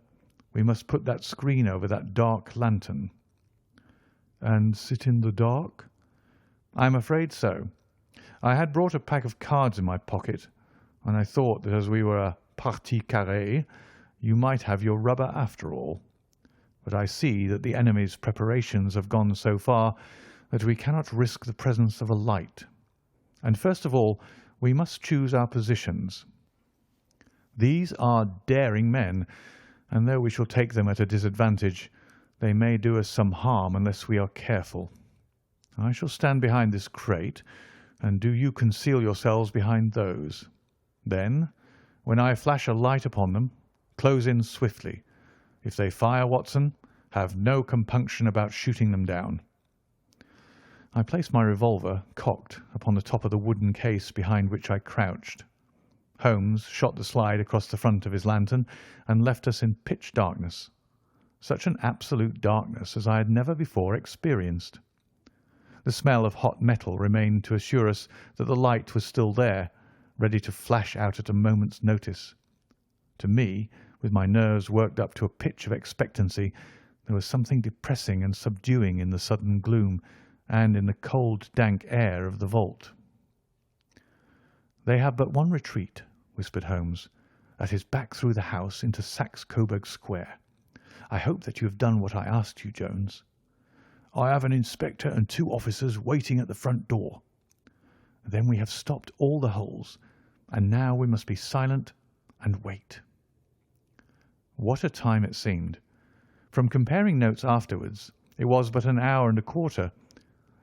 we must put that screen over that dark lantern." "And sit in the dark?" "I am afraid so. I had brought a pack of cards in my pocket, and I thought that as we were a partie carrée, you might have your rubber after all. But I see that the enemy's preparations have gone so far that we cannot risk the presence of a light. And first of all, we must choose our positions. These are daring men, and though we shall take them at a disadvantage, they may do us some harm unless we are careful. I shall stand behind this crate, and do you conceal yourselves behind those. Then, when I flash a light upon them, close in swiftly. If they fire, Watson, have no compunction about shooting them down." I placed my revolver, cocked, upon the top of the wooden case behind which I crouched. Holmes shot the slide across the front of his lantern and left us in pitch darkness. Such an absolute darkness as I had never before experienced. The smell of hot metal remained to assure us that the light was still there, ready to flash out at a moment's notice. To me, with my nerves worked up to a pitch of expectancy, there was something depressing and subduing in the sudden gloom and in the cold, dank air of the vault. "They have but one retreat," whispered Holmes. "That is back through the house into Saxe Coburg Square. I hope that you have done what I asked you, Jones." "I have an inspector and 2 officers waiting at the front door." "Then we have stopped all the holes, and now we must be silent and wait." What a time it seemed! From comparing notes afterwards, it was but an hour and a quarter.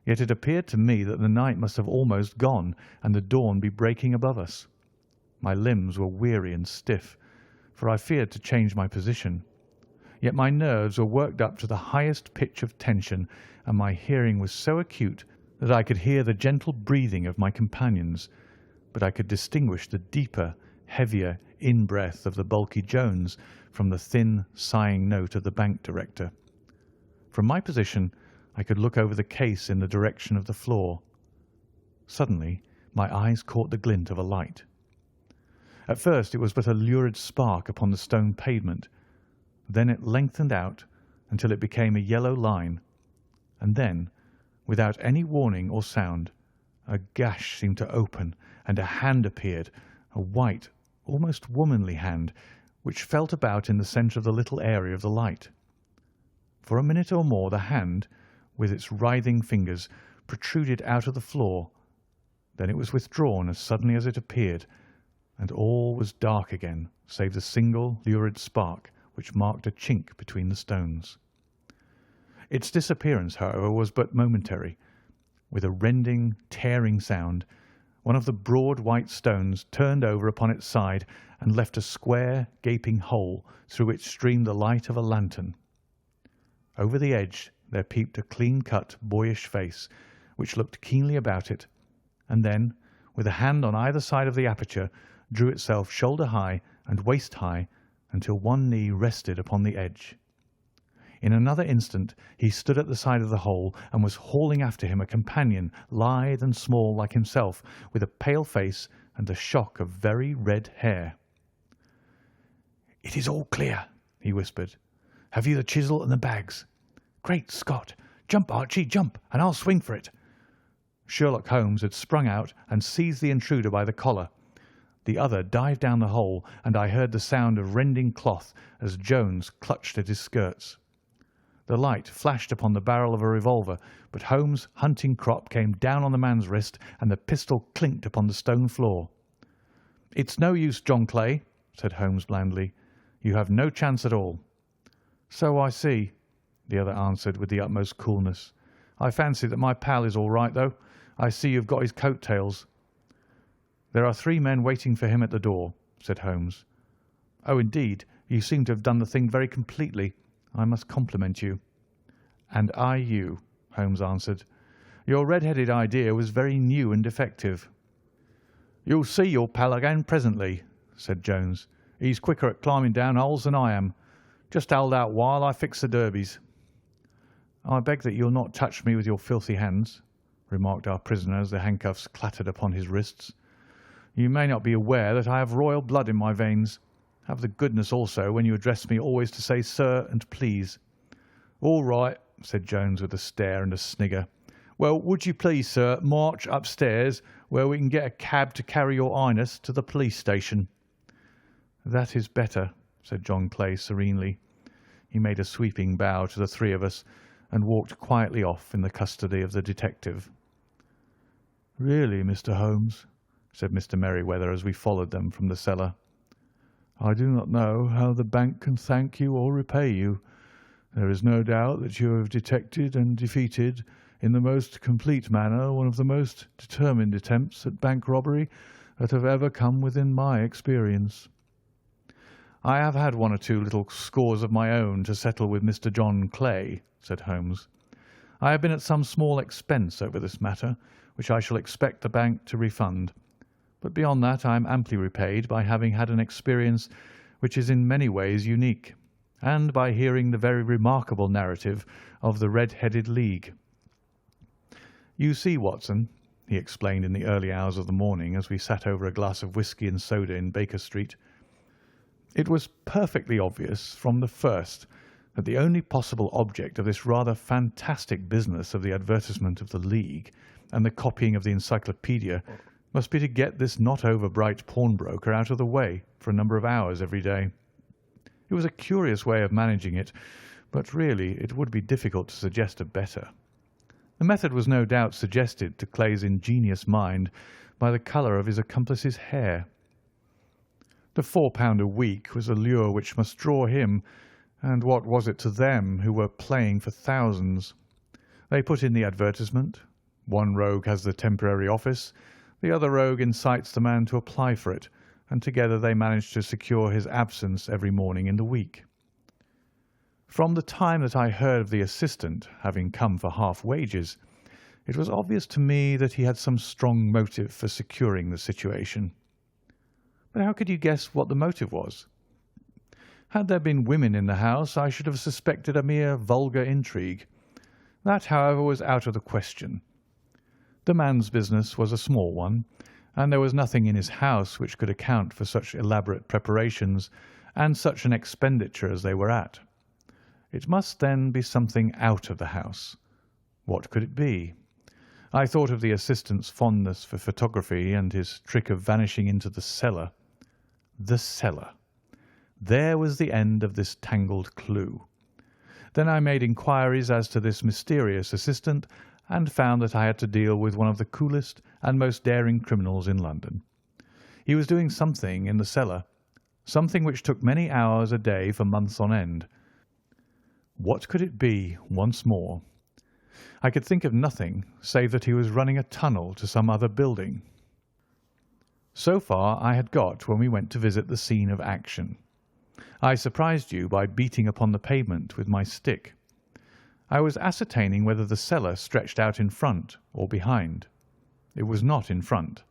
Yet it appeared to me that the night must have almost gone and the dawn be breaking above us. My limbs were weary and stiff, for I feared to change my position. Yet my nerves were worked up to the highest pitch of tension, and my hearing was so acute that I could hear the gentle breathing of my companions, but I could distinguish the deeper, heavier in-breath of the bulky Jones from the thin, sighing note of the bank director. From my position I could look over the case in the direction of the floor. Suddenly my eyes caught the glint of a light. At first it was but a lurid spark upon the stone pavement. Then it lengthened out until it became a yellow line, and then, without any warning or sound, a gash seemed to open, and a hand appeared, a white, almost womanly hand, which felt about in the centre of the little area of the light. For a minute or more the hand, with its writhing fingers, protruded out of the floor. Then it was withdrawn as suddenly as it appeared, and all was dark again, save the single lurid spark which marked a chink between the stones. Its disappearance, however, was but momentary. With a rending, tearing sound, one of the broad white stones turned over upon its side and left a square, gaping hole through which streamed the light of a lantern. Over the edge there peeped a clean-cut, boyish face, which looked keenly about it, and then, with a hand on either side of the aperture, drew itself shoulder-high and waist-high until one knee rested upon the edge. In another instant he stood at the side of the hole and was hauling after him a companion, lithe and small like himself, with a pale face and a shock of very red hair. "It is all clear," he whispered. "Have you the chisel and the bags? Great Scott! Jump, Archie, jump, and I'll swing for it." Sherlock Holmes had sprung out and seized the intruder by the collar. The other dived down the hole, and I heard the sound of rending cloth as Jones clutched at his skirts. The light flashed upon the barrel of a revolver, but Holmes' hunting crop came down on the man's wrist, and the pistol clinked upon the stone floor. "It's no use, John Clay," said Holmes blandly. "You have no chance at all." "So I see," the other answered with the utmost coolness. "I fancy that my pal is all right, though. I see you've got his coat-tails." "There are 3 men waiting for him at the door," said Holmes. "Oh, indeed, you seem to have done the thing very completely. I must compliment you." "And I you," Holmes answered. "Your red-headed idea was very new and effective." "You'll see your pal again presently," said Jones. "He's quicker at climbing down holes than I am. Just hold out while I fix the derbies." "I beg that you'll not touch me with your filthy hands," remarked our prisoner as the handcuffs clattered upon his wrists. "You may not be aware that I have royal blood in my veins. Have the goodness also, when you address me, always to say 'sir' and 'please.'" "All right," said Jones with a stare and a snigger. "Well, would you please, sir, march upstairs where we can get a cab to carry your highness to the police station?" "That is better," said John Clay serenely. He made a sweeping bow to the 3 of us and walked quietly off in the custody of the detective. "Really, Mr. Holmes," said Mr. Merryweather as we followed them from the cellar, "I do not know how the bank can thank you or repay you. There is no doubt that you have detected and defeated in the most complete manner one of the most determined attempts at bank robbery that have ever come within my experience." "I have had 1 or 2 little scores of my own to settle with Mr. John Clay," said Holmes. "I have been at some small expense over this matter, which I shall expect the bank to refund. But beyond that I am amply repaid by having had an experience which is in many ways unique, and by hearing the very remarkable narrative of the Red-Headed League. You see, Watson," he explained in the early hours of the morning as we sat over a glass of whisky and soda in Baker Street, "it was perfectly obvious from the first that the only possible object of this rather fantastic business of the advertisement of the League and the copying of the encyclopaedia must be to get this not-over-bright pawnbroker out of the way for a number of hours every day. It was a curious way of managing it, but really it would be difficult to suggest a better. The method was no doubt suggested to Clay's ingenious mind by the colour of his accomplice's hair. The £4 a week was a lure which must draw him, and what was it to them who were playing for thousands? They put in the advertisement, One rogue has the temporary office, the other rogue incites the man to apply for it, and together they manage to secure his absence every morning in the week. From the time that I heard of the assistant having come for half wages, it was obvious to me that he had some strong motive for securing the situation. But how could you guess what the motive was? Had there been women in the house, I should have suspected a mere vulgar intrigue. That, however, was out of the question. The man's business was a small one, and there was nothing in his house which could account for such elaborate preparations and such an expenditure as they were at. It must then be something out of the house. What could it be? I thought of the assistant's fondness for photography and his trick of vanishing into the cellar. The cellar. There was the end of this tangled clue. Then I made inquiries as to this mysterious assistant and found that I had to deal with one of the coolest and most daring criminals in London. He was doing something in the cellar, something which took many hours a day for months on end. What could it be once more? I could think of nothing save that he was running a tunnel to some other building. So far I had got when we went to visit the scene of action. I surprised you by beating upon the pavement with my stick. I was ascertaining whether the cellar stretched out in front or behind. It was not in front.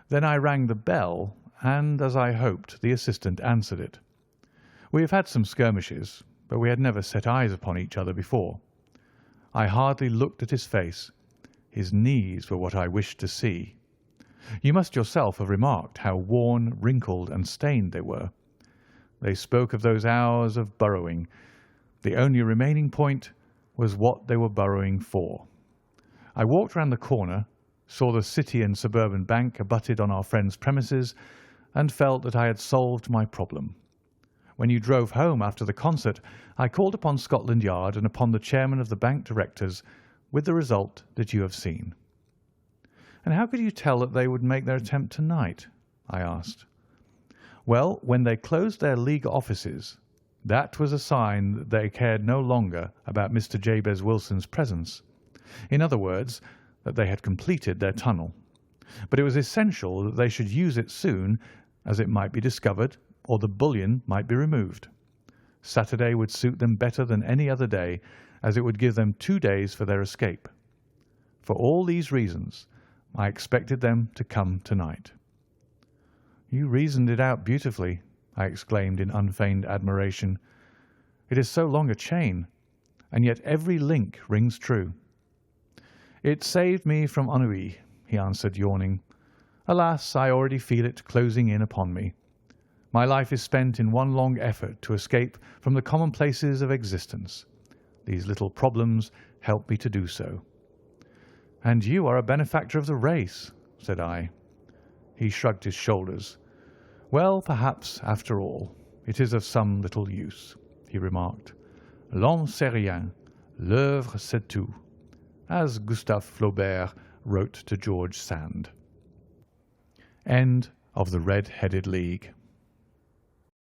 Then I rang the bell, and, as I hoped, the assistant answered it. We have had some skirmishes, but we had never set eyes upon each other before. I hardly looked at his face. His knees were what I wished to see. You must yourself have remarked how worn, wrinkled, and stained they were. They spoke of those hours of burrowing. The only remaining point was what they were burrowing for. I walked round the corner, saw the City and Suburban Bank abutted on our friend's premises, and felt that I had solved my problem. When you drove home after the concert, I called upon Scotland Yard and upon the chairman of the bank directors, with the result that you have seen. And how could you tell that they would make their attempt tonight? I asked. Well, when they closed their League offices, that was a sign that they cared no longer about Mr. Jabez Wilson's presence. In other words, that they had completed their tunnel. But it was essential that they should use it soon, as it might be discovered or the bullion might be removed. Saturday would suit them better than any other day, as it would give them 2 days for their escape. For all these reasons, I expected them to come tonight. You reasoned it out beautifully, I exclaimed in unfeigned admiration. It is so long a chain, and yet every link rings true. It saved me from ennui, he answered, yawning. Alas, I already feel it closing in upon me. My life is spent in one long effort to escape from the commonplaces of existence. These little problems help me to do so. And you are a benefactor of the race, said I. He shrugged his shoulders. Well, perhaps, after all, it is of some little use, he remarked. L'homme c'est rien, l'œuvre c'est tout, as Gustave Flaubert wrote to George Sand. End of The Red-Headed League.